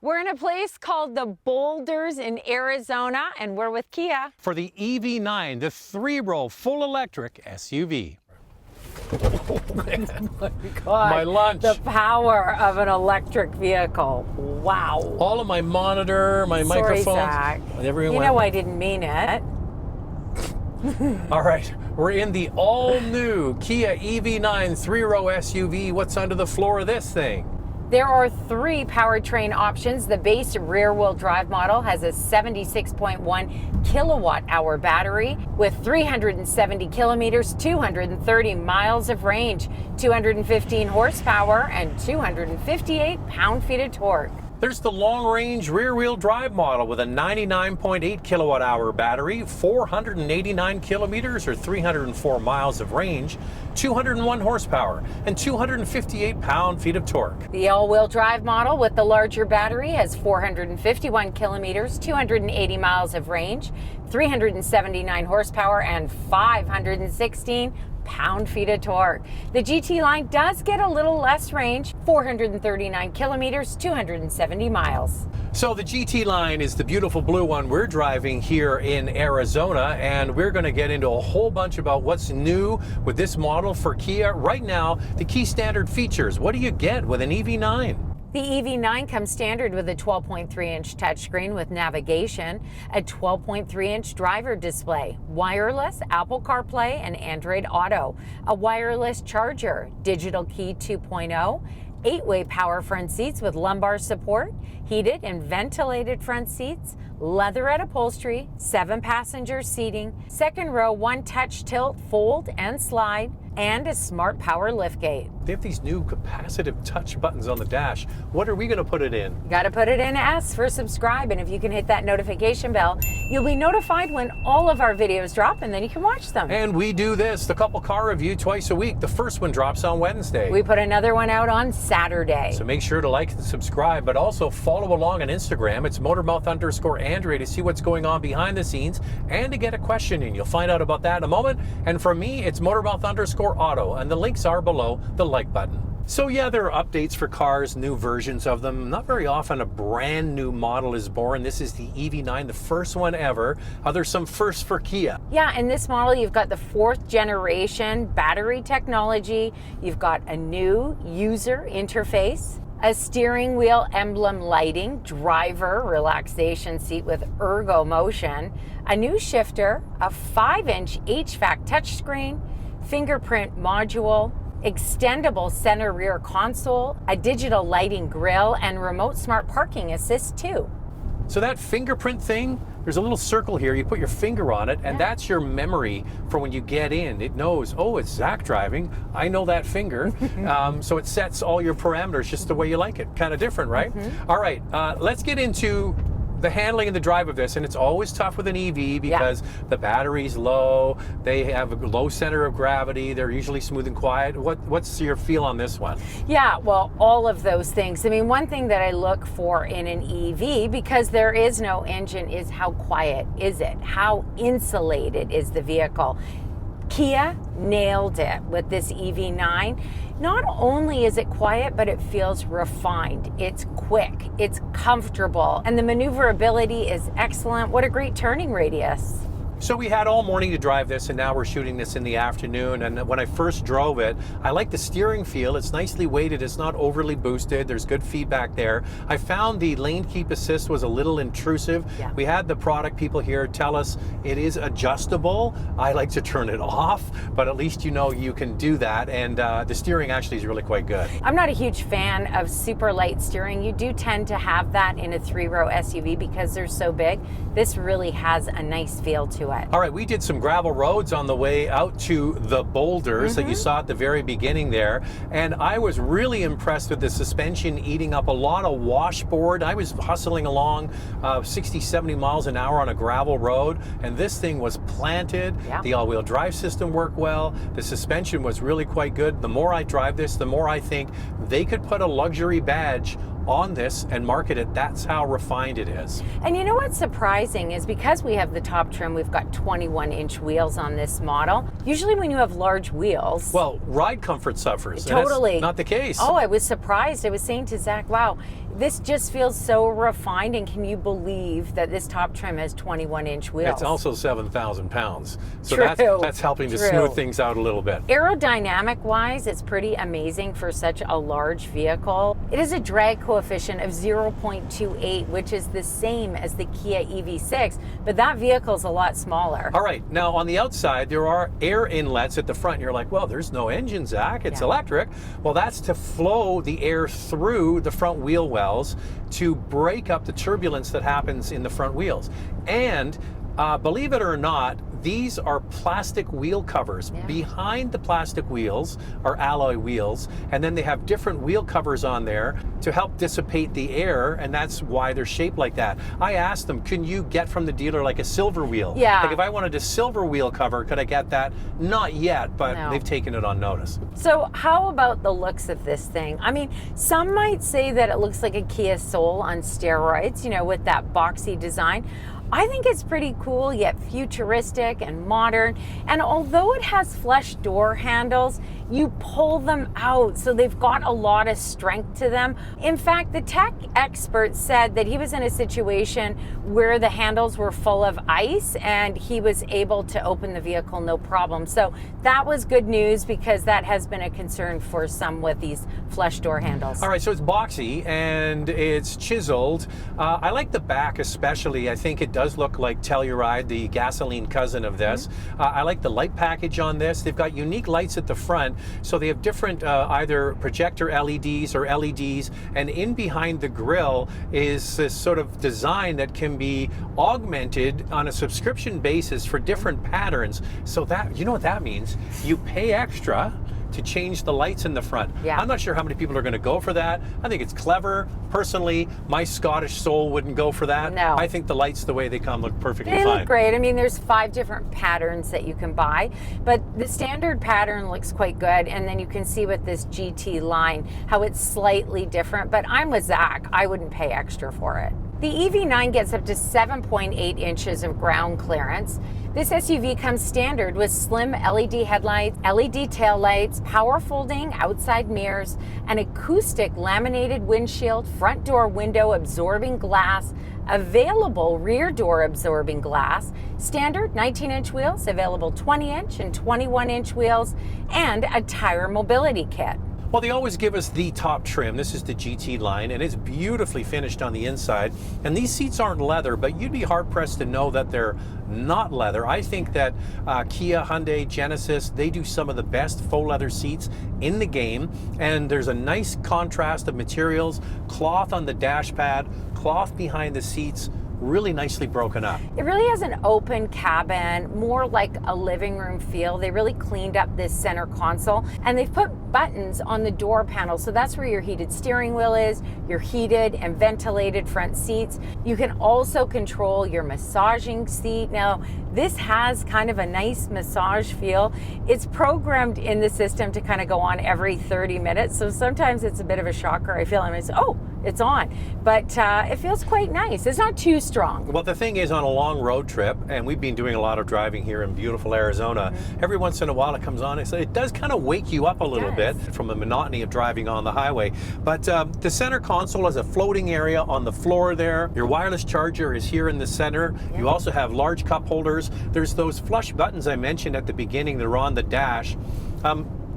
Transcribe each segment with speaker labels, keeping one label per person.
Speaker 1: We're in a place called the Boulders in Arizona, and we're with Kia.
Speaker 2: For the EV9, the 3-row full electric SUV.
Speaker 1: Oh my God.
Speaker 2: My lunch.
Speaker 1: The power of an electric vehicle. Wow.
Speaker 2: All of my monitor, my microphones.
Speaker 1: Zach.
Speaker 2: Everyone.
Speaker 1: You know I didn't mean it.
Speaker 2: All right, we're in the all-new Kia EV9 3-row SUV. What's under the floor of this thing?
Speaker 1: There are 3 powertrain options. The base rear-wheel drive model has a 76.1 kilowatt-hour battery with 370 kilometers, 230 miles of range, 215 horsepower, and 258 pound-feet of torque.
Speaker 2: There's the long-range rear-wheel drive model with a 99.8 kilowatt-hour battery, 489 kilometers or 304 miles of range, 201 horsepower, and 258 pound-feet of torque.
Speaker 1: The all-wheel drive model with the larger battery has 451 kilometers, 280 miles of range, 379 horsepower, and 516 pound-feet of torque. The GT line does get a little less range, 439 kilometers, 270 miles.
Speaker 2: So the GT line is the beautiful blue one we're driving here in Arizona, and we're going to get into a whole bunch about what's new with this model for Kia. Right now, the key standard features. What do you get with an EV9?
Speaker 1: The EV9 comes standard with a 12.3-inch touchscreen with navigation, a 12.3-inch driver display, wireless Apple Carplay and Android Auto, a wireless charger, digital key 2.0, 8-way power front seats with lumbar support, heated and ventilated front seats, leatherette upholstery, 7-passenger seating, second row one-touch tilt, fold and slide, and a smart power liftgate.
Speaker 2: They have these new capacitive touch buttons on the dash. What are we going to put it in?
Speaker 1: Got to put it in S for subscribe, and if you can hit that notification bell, you'll be notified when all of our videos drop, and then you can watch them.
Speaker 2: And we do this, the couple car review, twice a week. The first one drops on Wednesday.
Speaker 1: We put another one out on Saturday.
Speaker 2: So make sure to like and subscribe, but also follow along on Instagram. It's Motormouth_Android to see what's going on behind the scenes and to get a question in. You'll find out about that in a moment. And for me, it's Motormouth_Auto, and the links are below the like button. So yeah, there are updates for cars, new versions of them. Not very often a brand new model is born. This is the EV9, the first one ever. There's some firsts for Kia.
Speaker 1: Yeah, in this model, you've got the 4th generation battery technology. You've got a new user interface, a steering wheel emblem lighting, driver relaxation seat with ergo motion, a new shifter, a 5-inch HVAC touchscreen, fingerprint module, extendable center rear console, a digital lighting grille, and remote smart parking assist too.
Speaker 2: So that fingerprint thing, there's a little circle here. You put your finger on it, and that's your memory for when you get in. It knows, oh, it's Zach driving. I know that finger. So it sets all your parameters just the way you like it. Kind of different, right? All right, let's get into the handling and the drive of this, and it's always tough with an EV because the battery's low, they have a low center of gravity, they're usually smooth and quiet. What's your feel on this one?
Speaker 1: Yeah, well, all of those things. I mean, one thing that I look for in an EV, because there is no engine, is how quiet is it? How insulated is the vehicle? Kia nailed it with this EV9. Not only is it quiet, but it feels refined. It's quick, it's comfortable, and the maneuverability is excellent. What a great turning radius.
Speaker 2: So we had all morning to drive this, and now we're shooting this in the afternoon. And when I first drove it, I like the steering feel. It's nicely weighted. It's not overly boosted. There's good feedback there. I found the lane keep assist was a little intrusive.
Speaker 1: Yeah.
Speaker 2: We had the product people here tell us it is adjustable. I like to turn it off, but at least you know you can do that. And the steering actually is really quite good.
Speaker 1: I'm not a huge fan of super light steering. You do tend to have that in a 3-row SUV because they're so big. This really has a nice feel to it.
Speaker 2: All right, we did some gravel roads on the way out to the Boulders that you saw at the very beginning there, and I was really impressed with the suspension eating up a lot of washboard. I was hustling along 60, 70 miles an hour on a gravel road, and this thing was planted.
Speaker 1: Yeah.
Speaker 2: The all-wheel drive system worked well. The suspension was really quite good. The more I drive this, the more I think they could put a luxury badge on this and market it. That's how refined it is.
Speaker 1: And you know what's surprising is because we have the top trim, we've got 21-inch wheels on this model. Usually when you have large wheels,
Speaker 2: well, ride comfort suffers.
Speaker 1: Totally.
Speaker 2: And that's not the case.
Speaker 1: Oh, I was surprised. I was saying to Zach, wow, this just feels so refined, and can you believe that this top trim has 21-inch wheels?
Speaker 2: It's also 7,000 pounds. So
Speaker 1: True.
Speaker 2: that's helping to
Speaker 1: True.
Speaker 2: smooth things out a little bit.
Speaker 1: Aerodynamic-wise, it's pretty amazing for such a large vehicle. It has a drag coefficient of 0.28, which is the same as the Kia EV6, but that vehicle's a lot smaller.
Speaker 2: All right, now on the outside, there are air inlets at the front. You're like, well, there's no engine, Zach, it's electric. Well, that's to flow the air through the front wheel wells to break up the turbulence that happens in the front wheels. And believe it or not, these are plastic wheel covers. Behind the plastic wheels are alloy wheels, and then they have different wheel covers on there to help dissipate the air, and that's why they're shaped like that. I asked them, can you get from the dealer like a silver wheel?
Speaker 1: Yeah.
Speaker 2: Like if I wanted a silver wheel cover, could I get that? Not yet, but they've taken it on notice.
Speaker 1: So how about the looks of this thing? I mean, some might say that it looks like a Kia Soul on steroids, you know, with that boxy design. I think it's pretty cool, yet futuristic and modern. And although it has flush door handles, you pull them out, so they've got a lot of strength to them. In fact, the tech expert said that he was in a situation where the handles were full of ice and he was able to open the vehicle no problem. So that was good news, because that has been a concern for some with these flush door handles.
Speaker 2: All right, so it's boxy and it's chiseled. I like the back especially. I think it does look like Telluride, the gasoline cousin of this. I like the light package on this. They've got unique lights at the front, so they have different either projector LEDs or LEDs, and in behind the grille is this sort of design that can be augmented on a subscription basis for different patterns. So that, you know what that means? You pay extra to change the lights in the front. I'm not sure how many people are going to go for that. I think it's clever. Personally, my Scottish soul wouldn't go for that.
Speaker 1: No.
Speaker 2: I think the lights, the way they come, look perfectly fine.
Speaker 1: They look great. I mean, there's 5 different patterns that you can buy, but the standard pattern looks quite good. And then you can see with this GT line how it's slightly different, but I'm with Zach. I wouldn't pay extra for it. The EV9 gets up to 7.8 inches of ground clearance. This SUV comes standard with slim LED headlights, LED taillights, power folding outside mirrors, an acoustic laminated windshield, front door window absorbing glass, available rear door absorbing glass, standard 19-inch wheels, available 20-inch and 21-inch wheels, and a tire mobility kit.
Speaker 2: Well, they always give us the top trim. This is the GT line, and it's beautifully finished on the inside. And these seats aren't leather, but you'd be hard-pressed to know that they're not leather. I think that Kia, Hyundai, Genesis, they do some of the best faux leather seats in the game. And there's a nice contrast of materials, cloth on the dash pad, cloth behind the seats, really nicely broken up.
Speaker 1: It really has an open cabin, more like a living room feel. They really cleaned up this center console, and they've put buttons on the door panel, so that's where your heated steering wheel is, your heated and ventilated front seats. You can also control your massaging seat. Now, this has kind of a nice massage feel. It's programmed in the system to kind of go on every 30 minutes, so sometimes it's a bit of a shocker. I feel like, oh, it's on, but it feels quite nice. It's not too strong.
Speaker 2: Well, the thing is, on a long road trip, and we've been doing a lot of driving here in beautiful Arizona, every once in a while it comes on, and so it does kind of wake you up a little bit from the monotony of driving on the highway. But the center console has a floating area on the floor there. Your wireless charger is here in the center. You also have large cup holders. There's those flush buttons I mentioned at the beginning that are on the dash.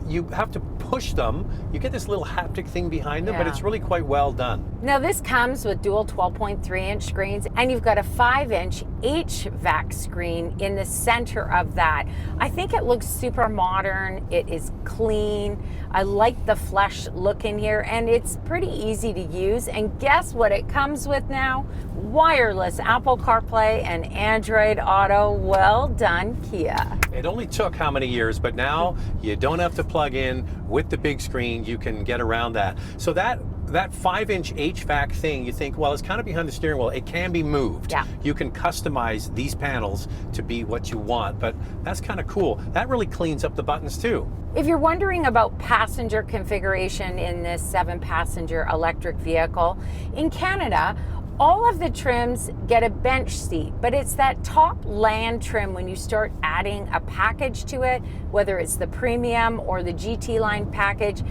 Speaker 2: You have to push them. You get this little haptic thing behind them, but it's really quite well done.
Speaker 1: Now, this comes with dual 12.3-inch screens, and you've got a 5-inch HVAC screen in the center of that. I think it looks super modern. It is clean. I like the flush look in here, and it's pretty easy to use. And guess what it comes with now? Wireless Apple CarPlay and Android Auto. Well done, Kia.
Speaker 2: It only took how many years, but now you don't have to plug in with the big screen. You can get around that. So that 5-inch HVAC thing, you think, well, it's kind of behind the steering wheel. It can be moved. You can customize these panels to be what you want, but that's kind of cool. That really cleans up the buttons too.
Speaker 1: If you're wondering about passenger configuration in this 7-passenger electric vehicle, in Canada, all of the trims get a bench seat, but it's that top land trim when you start adding a package to it, whether it's the premium or the GT line package,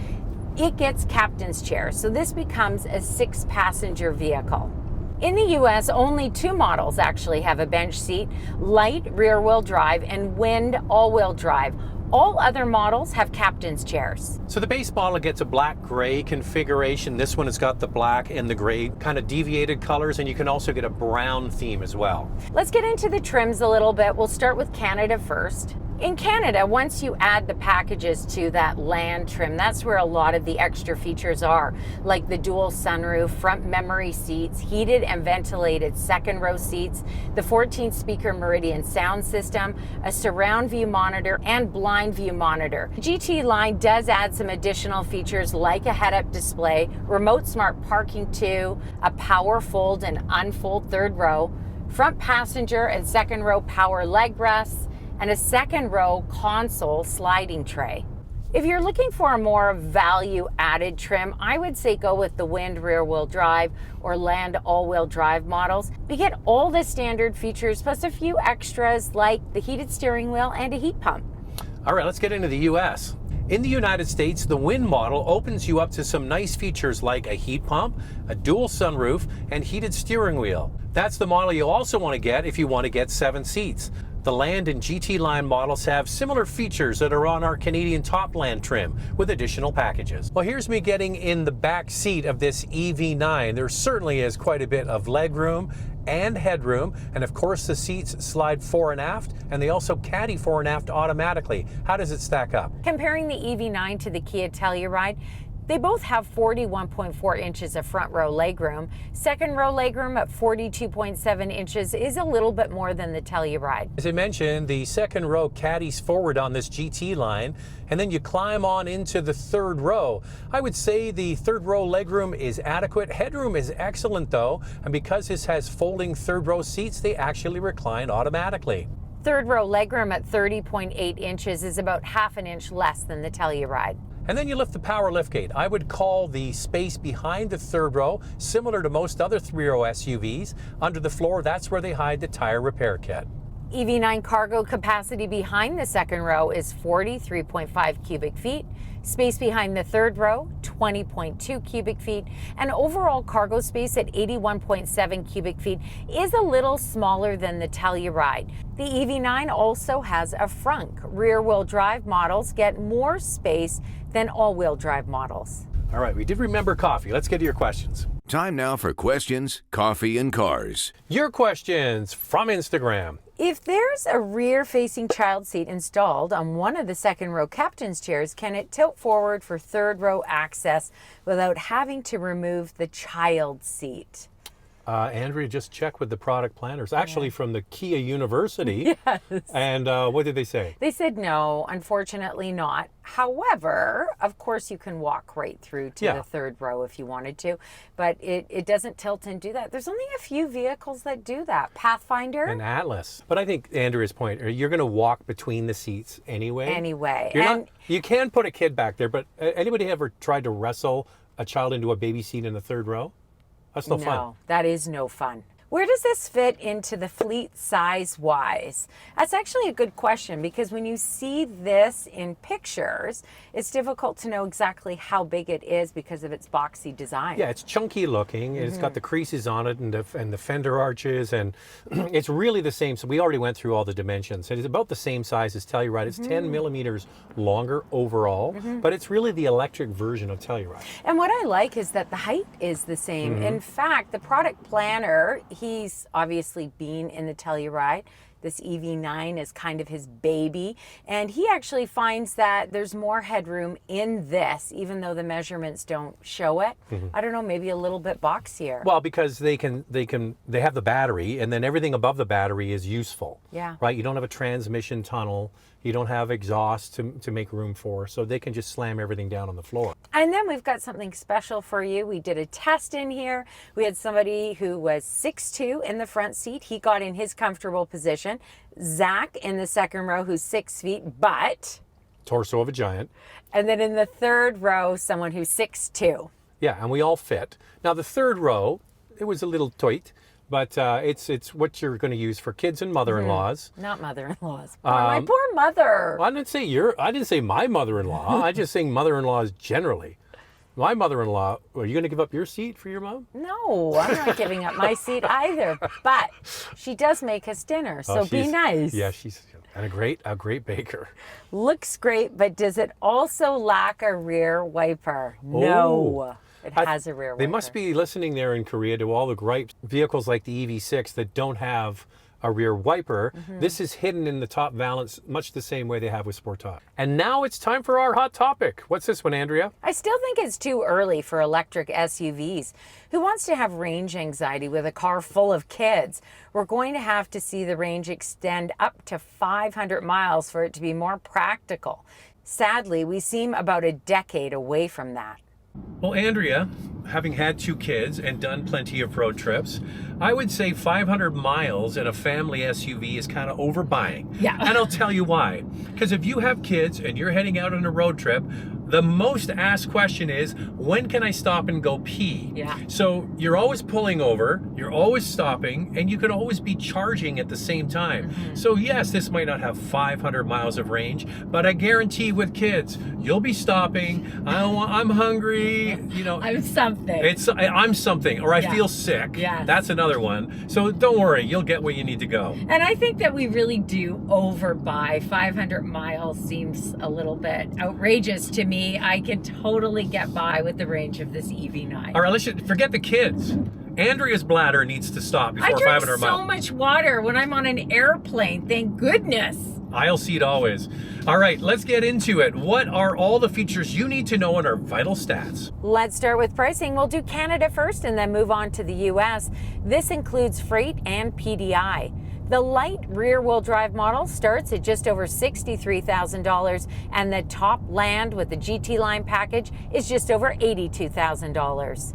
Speaker 1: it gets captain's chair, so this becomes a 6-passenger vehicle. In the US, only 2 models actually have a bench seat, light rear-wheel drive and wind all-wheel drive. All other models have captain's chairs.
Speaker 2: So the base model gets a black-gray configuration. This one has got the black and the gray kind of deviated colors, and you can also get a brown theme as well.
Speaker 1: Let's get into the trims a little bit. We'll start with Canada first. In Canada, once you add the packages to that land trim, that's where a lot of the extra features are, like the dual sunroof, front memory seats, heated and ventilated second row seats, the 14-speaker Meridian sound system, a surround view monitor, and blind view monitor. The GT line does add some additional features like a head-up display, remote smart parking 2, a power fold and unfold third row, front passenger and second row power leg rests, and a second row console sliding tray. If you're looking for a more value-added trim, I would say go with the Wind rear-wheel drive or Land all-wheel drive models. You get all the standard features plus a few extras like the heated steering wheel and a heat pump.
Speaker 2: All right, let's get into the US. In the United States, the Wind model opens you up to some nice features like a heat pump, a dual sunroof, and heated steering wheel. That's the model you also want to get if you want to get 7 seats. The Land and GT line models have similar features that are on our Canadian top land trim with additional packages. Well, here's me getting in the back seat of this EV9. There certainly is quite a bit of leg room and headroom, and of course the seats slide fore and aft, and they also caddy fore and aft automatically. How does it stack up?
Speaker 1: Comparing the EV9 to the Kia Telluride, they both have 41.4 inches of front row legroom. Second row legroom at 42.7 inches is a little bit more than the Telluride.
Speaker 2: As I mentioned, the second row caddies forward on this GT line, and then you climb on into the third row. I would say the third row legroom is adequate. Headroom is excellent though, and because this has folding third row seats, they actually recline automatically.
Speaker 1: Third row legroom at 30.8 inches is about half an inch less than the Telluride.
Speaker 2: And then you lift the power liftgate. I would call the space behind the third row similar to most other 3-row SUVs. Under the floor, that's where they hide the tire repair kit.
Speaker 1: EV9 cargo capacity behind the second row is 43.5 cubic feet. Space behind the third row, 20.2 cubic feet. And overall cargo space at 81.7 cubic feet is a little smaller than the Telluride. The EV9 also has a frunk. Rear-wheel drive models get more space than all-wheel drive models.
Speaker 2: All right, we did remember coffee. Let's get to your questions.
Speaker 3: Time now for questions, coffee, and cars.
Speaker 2: Your questions from Instagram.
Speaker 1: If there's a rear-facing child seat installed on one of the second row captain's chairs, can it tilt forward for third row access without having to remove the child seat?
Speaker 2: Andrea just checked with the product planners, actually from the Kia University.
Speaker 1: Yes.
Speaker 2: And what did they say?
Speaker 1: They said no, unfortunately not. However, of course you can walk right through to the third row if you wanted to, but it doesn't tilt and do that. There's only a few vehicles that do that. Pathfinder.
Speaker 2: And Atlas. But I think Andrea's point, you're going to walk between the seats anyway.
Speaker 1: Anyway.
Speaker 2: You can put a kid back there, but anybody ever tried to wrestle a child into a baby seat in the third row? That's no fun.
Speaker 1: No, that is no fun. Where does this fit into the fleet size-wise? That's actually a good question because when you see this in pictures, it's difficult to know exactly how big it is because of its boxy design.
Speaker 2: Yeah, it's chunky looking. It's got the creases on it and the fender arches, and it's really the same. So we already went through all the dimensions. It's about the same size as Telluride. It's 10 millimeters longer overall, but it's really the electric version of Telluride.
Speaker 1: And what I like is that the height is the same. In fact, the product planner, he's obviously been in the Telluride. This EV9 is kind of his baby, and he actually finds that there's more headroom in this, even though the measurements don't show it. I don't know, maybe a little bit boxier.
Speaker 2: Well, because they have the battery, and then everything above the battery is useful.
Speaker 1: Yeah.
Speaker 2: Right. You don't have a transmission tunnel. You don't have exhaust to make room for, so they can just slam everything down on the floor.
Speaker 1: And then we've got something special for you. We did a test in here. We had somebody who was 6'2" in the front seat. He got in his comfortable position. Zach in the second row, who's 6 feet, but
Speaker 2: Torso of a giant.
Speaker 1: And then in the third row, someone who's 6'2".
Speaker 2: Yeah, and we all fit. Now the third row, it was a little tight, but it's what you're going to use for kids and mother-in-laws.
Speaker 1: Not mother-in-laws. My poor mother.
Speaker 2: I didn't say my mother-in-law. I just saying mother-in-laws generally. My mother-in-law, are you going to give up your seat for your mom?
Speaker 1: No, I'm not giving up my seat either, but she does make us dinner, so be nice.
Speaker 2: Yeah, she's a great baker.
Speaker 1: Looks great, but does it also lack a rear wiper? No, it has a rear wiper.
Speaker 2: They must be listening there in Korea to all the gripes. Vehicles like the EV6 that don't have a rear wiper. This is hidden in the top valance, much the same way they have with Sportage. And now it's time for our hot topic. What's this one, Andrea?
Speaker 1: I still think it's too early for electric SUVs. Who wants to have range anxiety with a car full of kids? We're going to have to see the range extend up to 500 miles for it to be more practical. Sadly, we seem about a decade away from that.
Speaker 2: Well, Andrea, having had 2 kids and done plenty of road trips, I would say 500 miles in a family SUV is kind of overbuying.
Speaker 1: Yeah.
Speaker 2: And I'll tell you why. Because if you have kids and you're heading out on a road trip, the most asked question is, when can I stop and go pee?
Speaker 1: Yeah.
Speaker 2: So you're always pulling over, you're always stopping, and you could always be charging at the same time. So yes, this might not have 500 miles of range, but I guarantee with kids, you'll be stopping. I'm hungry. You know,
Speaker 1: I'm something.
Speaker 2: I'm something, or I
Speaker 1: Yeah.
Speaker 2: feel sick.
Speaker 1: Yes.
Speaker 2: That's another one. So don't worry, you'll get where you need to go.
Speaker 1: And I think that we really do overbuy. 500 miles seems a little bit outrageous to me. I can totally get by with the range of this EV9.
Speaker 2: All right, let's forget the kids. Andrea's bladder needs to stop before
Speaker 1: I drink
Speaker 2: 500 miles.
Speaker 1: so much water when I'm on an airplane, thank goodness.
Speaker 2: Aisle seat always. All right, let's get into it. What are all the features you need to know on our vital stats?
Speaker 1: Let's start with pricing. We'll do Canada first and then move on to the US. This includes freight and PDI. The light rear-wheel drive model starts at just over $63,000, and the top land with the GT line package is just over $82,000.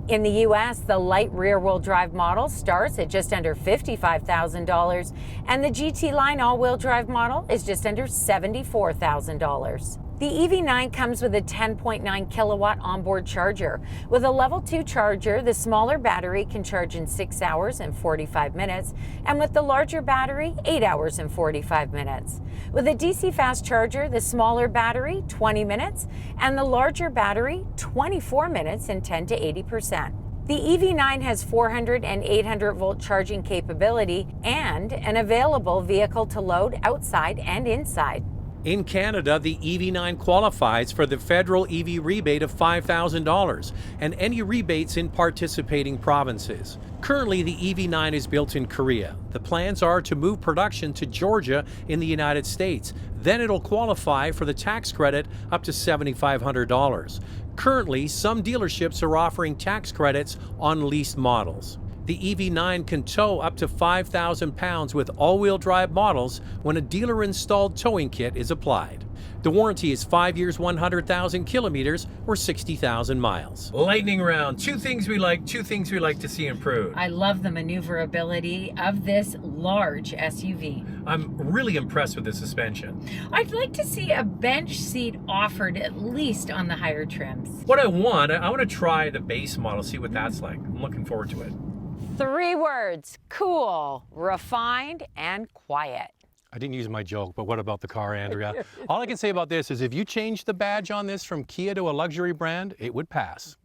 Speaker 1: In the US, the light rear-wheel drive model starts at just under $55,000, and the GT line all-wheel drive model is just under $74,000. The EV9 comes with a 10.9 kilowatt onboard charger. With a level 2 charger, the smaller battery can charge in 6 hours and 45 minutes, and with the larger battery, 8 hours and 45 minutes. With a DC fast charger, the smaller battery, 20 minutes, and the larger battery, 24 minutes and 10 to 80%. The EV9 has 400 and 800 volt charging capability and an available vehicle to load outside and inside.
Speaker 2: In Canada, the EV9 qualifies for the federal EV rebate of $5,000 and any rebates in participating provinces. Currently, the EV9 is built in Korea. The plans are to move production to Georgia in the United States. Then it'll qualify for the tax credit up to $7,500. Currently, some dealerships are offering tax credits on leased models. The EV9 can tow up to 5,000 pounds with all-wheel drive models when a dealer-installed towing kit is applied. The warranty is 5 years, 100,000 kilometers, or 60,000 miles. Lightning round. 2 things we like, 2 things we like to see improved.
Speaker 1: I love the maneuverability of this large SUV.
Speaker 2: I'm really impressed with the suspension.
Speaker 1: I'd like to see a bench seat offered at least on the higher trims.
Speaker 2: What I want to try the base model, see what that's like. I'm looking forward to it.
Speaker 1: 3 words: cool, refined, and quiet.
Speaker 2: I didn't use my joke, but what about the car, Andrea? All I can say about this is if you change the badge on this from Kia to a luxury brand, it would pass.